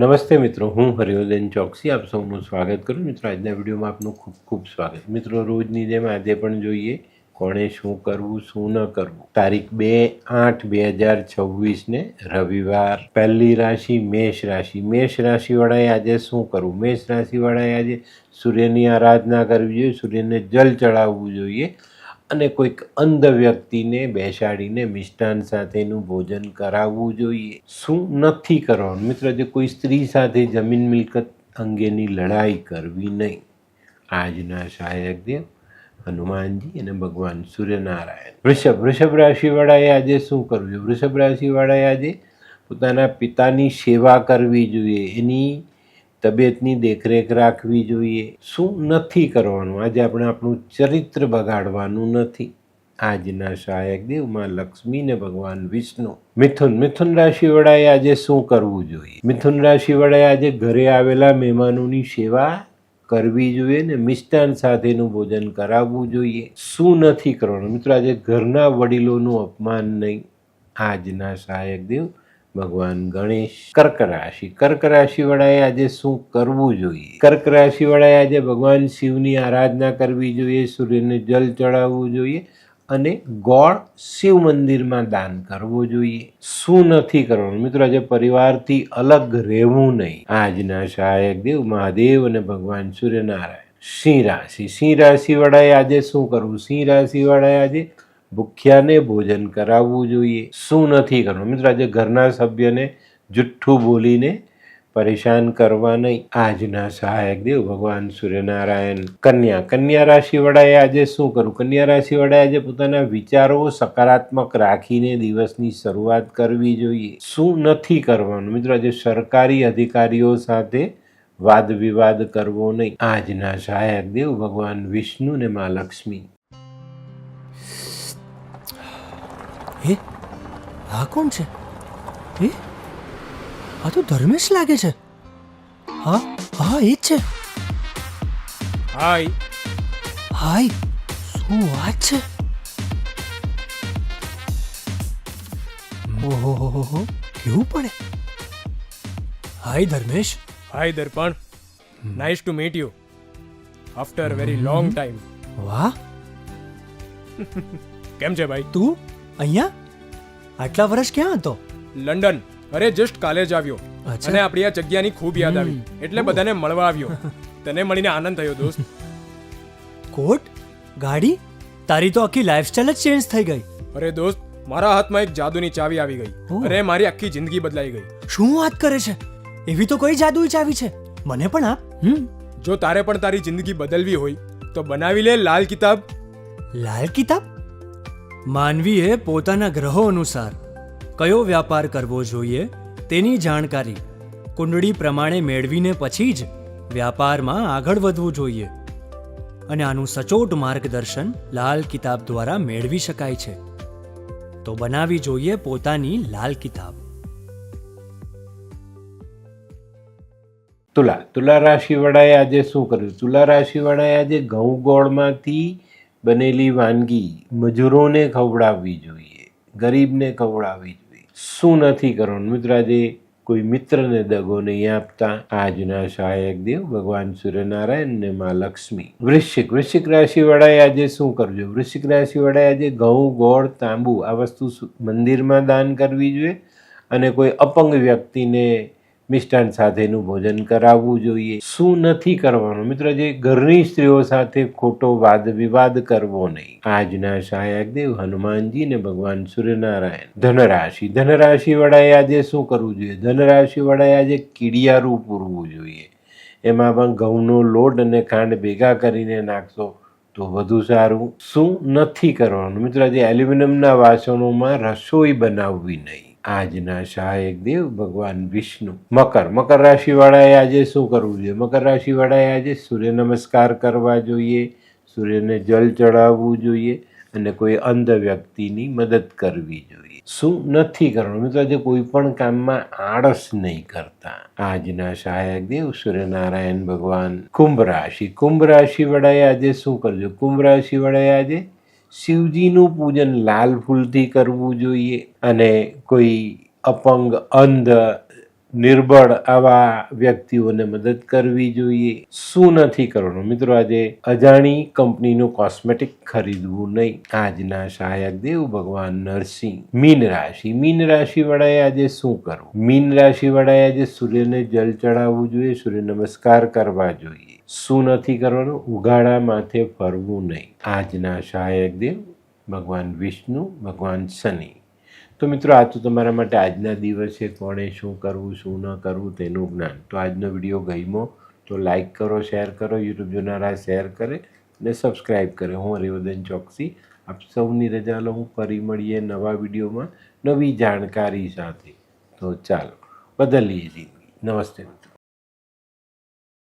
નમસ્તે મિત્રો, હું હરિવર્ધન ચોકસી આપ સૌનું સ્વાગત કરું. મિત્રો, આજના વિડીયોમાં આપનું ખૂબ ખૂબ સ્વાગત. મિત્રો, રોજની જેમ આજે પણ જોઈએ કોણે શું કરવું શું ન કરવું. તારીખ 2/8/2026 રવિવાર. પહેલી રાશિ મેષ રાશિ. મેષ રાશિવાળાએ આજે શું કરવું? મેષ રાશિવાળાએ આજે સૂર્યની આરાધના કરવી જોઈએ, સૂર્યને જલ ચડાવવું જોઈએ અને કોઈક અંધ વ્યક્તિને બેસાડીને મિષ્ટાન સાથેનું ભોજન કરાવવું જોઈએ. શું નથી કરવાનું? મિત્રો, જે કોઈ સ્ત્રી સાથે જમીન મિલકત અંગેની લડાઈ કરવી નહીં. આજના સહાયક દેવ હનુમાનજી અને ભગવાન સૂર્યનારાયણ. વૃષભ રાશિવાળાએ આજે શું કરવું જોઈએ? વૃષભ રાશિવાળાએ આજે પોતાના પિતાની સેવા કરવી જોઈએ, એની તબિયતની દેખરેખ રાખવી જોઈએ. શું નથી કરવાનું? આજે આપણે આપણું ચરિત્ર બગાડવાનું નથી. આજના સહાયક દેવ માં લક્ષ્મી ને ભગવાન વિષ્ણુ. મિથુન રાશિવાળાએ આજે શું કરવું જોઈએ? મિથુન રાશિવાળાએ આજે ઘરે આવેલા મહેમાનોની સેવા કરવી જોઈએ ને મિષ્ટાન સાથેનું ભોજન કરાવવું જોઈએ. શું નથી કરવાનું? મિત્રો, આજે ઘરના વડીલોનું અપમાન નહીં. આજના સહાયક દેવ ભગવાન ગણેશ. કર્ક રાશિવાળાએ આજે શું કરવું જોઈએ? કર્ક રાશિવાળાએ આજે ભગવાન શિવની આરાધના કરવી જોઈએ, સૂર્યને જલ ચડાવવું જોઈએ અને ગોળ શિવ મંદિરમાં દાન કરવું જોઈએ. શું નથી કરવાનું? મિત્રો, આજે પરિવારથી અલગ રહેવું નહીં. આજના સહાયક દેવ મહાદેવ અને ભગવાન સૂર્યનારાયણ. સિંહ રાશિવાળાએ આજે શું કરવું? સિંહ રાશિવાળાએ આજે ભૂખ્યાને ભોજન કરાવવું જોઈએ. શું નથી કરવાનું? મિત્રો, આજે ઘરના સભ્યને જુઠ્ઠું બોલીને પરેશાન કરવા નહીં. આજના સહાયક દેવ ભગવાન સૂર્યનારાયણ. કન્યા રાશિવાળાએ આજે શું કરવું? કન્યા રાશિવાળાએ આજે પોતાના વિચારો સકારાત્મક રાખીને દિવસની શરૂઆત કરવી જોઈએ. શું નથી કરવાનું? મિત્રો, આજે સરકારી અધિકારીઓ સાથે વાદ વિવાદ કરવો નહીં. આજના સહાયક દેવ ભગવાન વિષ્ણુ ને મા લક્ષ્મી. હે, આ કોણ છે? હે, આ તો ધર્મેશ લાગે છે. હા, એ જ છે. હાય, શું વાત છે? ઓહો, કેવું પડે? Hi Dharmesh. Hi Darpan, nice to meet you after very long time. વાહ, કેમ છે ભાઈ? તું અહીંયા આટલા વર્ષ ક્યાં હતો? લંડન. અરે જસ્ટ કાલે જ આવ્યો અચ્છા. અને આપણી આ જગ્યાની ખૂબ યાદ આવી એટલે બધાને મળવા આવ્યો. તને મળીને આનંદ થયો દોસ્ત. કોટ, ગાડી, તારી તો આખી લાઈફસ્ટાઈલ જ ચેન્જ થઈ ગઈ. અરે દોસ્ત, મારા હાથમાં એક જાદુની ચાવી આવી ગઈ ઓહ. અને મારી આખી જિંદગી બદલાઈ ગઈ. શું વાત કરે છે? એવી તો કોઈ જાદુઈ ચાવી છે, મને પણ આપ. જો તારે પણ તારી જિંદગી બદલવી હોય તો બનાવી લે લાલ કિતાબ. લાલ કિતાબ? માનવીએ પોતાના ગ્રહો અનુસાર કયો વ્યાપાર કરવો જોઈએ તેની જાણકારી કુંડળી પ્રમાણે મેળવીને પછી જ વ્યાપારમાં આગળ વધવું જોઈએ. અને આનું સચોટ માર્ગદર્શન લાલ કિતાબ દ્વારા મેળવી શકાય છે. તો બનાવી જોઈએ પોતાની લાલ કિતાબ. તુલા રાશિવાળાએ આજે શું કર્યું? તુલા રાશિવાળાએ આજે ઘઉં ગોળમાંથી બનેલી વાનગી મજૂરોને ખવડાવવી જોઈએ, ગરીબને ખવડાવવી જોઈએ. શું નથી કરવાનું? મિત્રો, આજે કોઈ મિત્રને દગો નહીં આપતા. આજના સહાયક દેવ ભગવાન સૂર્યનારાયણ ને મા લક્ષ્મી. વૃશ્ચિક રાશિવાળાએ આજે શું કરવું? વૃશ્ચિક રાશિવાળાએ આજે ઘઉં ગોળ તાંબુ આ વસ્તુ મંદિરમાં દાન કરવી જોઈએ અને કોઈ અપંગ વ્યક્તિને મિષ્ટાન સાથેનું ભોજન કરાવવું જોઈએ. શું નથી કરવાનું? મિત્રો, જે ઘરની સ્ત્રીઓ સાથે ખોટો વાદ વિવાદ કરવો નહીં. આજના સહાયક દેવ હનુમાનજી ને ભગવાન સૂર્યનારાયણ. ધનરાશિવાળાએ આજે શું કરવું જોઈએ? ધનરાશિવાળાએ આજે કીડિયારું પૂરવું જોઈએ. એમાં પણ ઘઉંનો લોટ અને ખાંડ ભેગા કરીને નાખશો તો વધુ સારું. શું નથી કરવાનું? મિત્રો, આજે એલ્યુમિનિયમના વાસણોમાં રસોઈ બનાવવી નહીં. આજના સહાયક દેવ ભગવાન વિષ્ણુ. મકર રાશિવાળાએ આજે શું કરવું જોઈએ? મકર રાશિવાળાએ આજે સૂર્ય નમસ્કાર કરવા જોઈએ, સૂર્યને જલ ચડાવવું જોઈએ અને કોઈ અંધ વ્યક્તિની મદદ કરવી જોઈએ. શું નથી કરવાનું? મિત્રો, આજે કોઈ પણ કામમાં આળસ નહીં કરતા. આજના સહાયક દેવ સૂર્યનારાયણ ભગવાન. કુંભ રાશિવાળાએ આજે શું કરજો? કુંભ રાશિવાળાએ આજે શિવજીનું પૂજન લાલ ફૂલથી કરવું જોઈએ અને કોઈ અપંગ અંધ નિર્બળ આવા વ્યક્તિઓને મદદ કરવી જોઈએ. શું નથી કરવાનું મિત્રો? આજે અજાણી કંપનીનું કોસ્મેટિક ખરીદવું નહીં. આજના સહાયક દેવ ભગવાન નરસિંહ. મીન રાશિ. મીન રાશિ વાળાએ આજે શું કરવું? મીન રાશિ વાળાએ આજે સૂર્યને જલ ચડાવવું જોઈએ, સૂર્ય નમસ્કાર કરવા જોઈએ. શું નથી કરવાનું? ઉઘાડા માથે ફરવું નહીં. આજના સહાયક દેવ ભગવાન વિષ્ણુ, ભગવાન શનિ. તો મિત્રો, આ તો તમારા માટે આજના દિવસે કોણે શું કરવું, શું ન કરવું તેનું જ્ઞાન. તો આજનો વિડીયો ગમ્યો તો લાઈક કરો, શેર કરો, યુટ્યુબ જોનારા શેર કરે અને સબસ્ક્રાઈબ કરે. હું હરિવર્ધન ચોકસી આપ સૌની રજા લઉં. ફરી મળીએ નવા વિડીયોમાં નવી જાણકારી સાથે. તો ચાલો બદલીએ જિંદગી. નમસ્તે મિત્રો.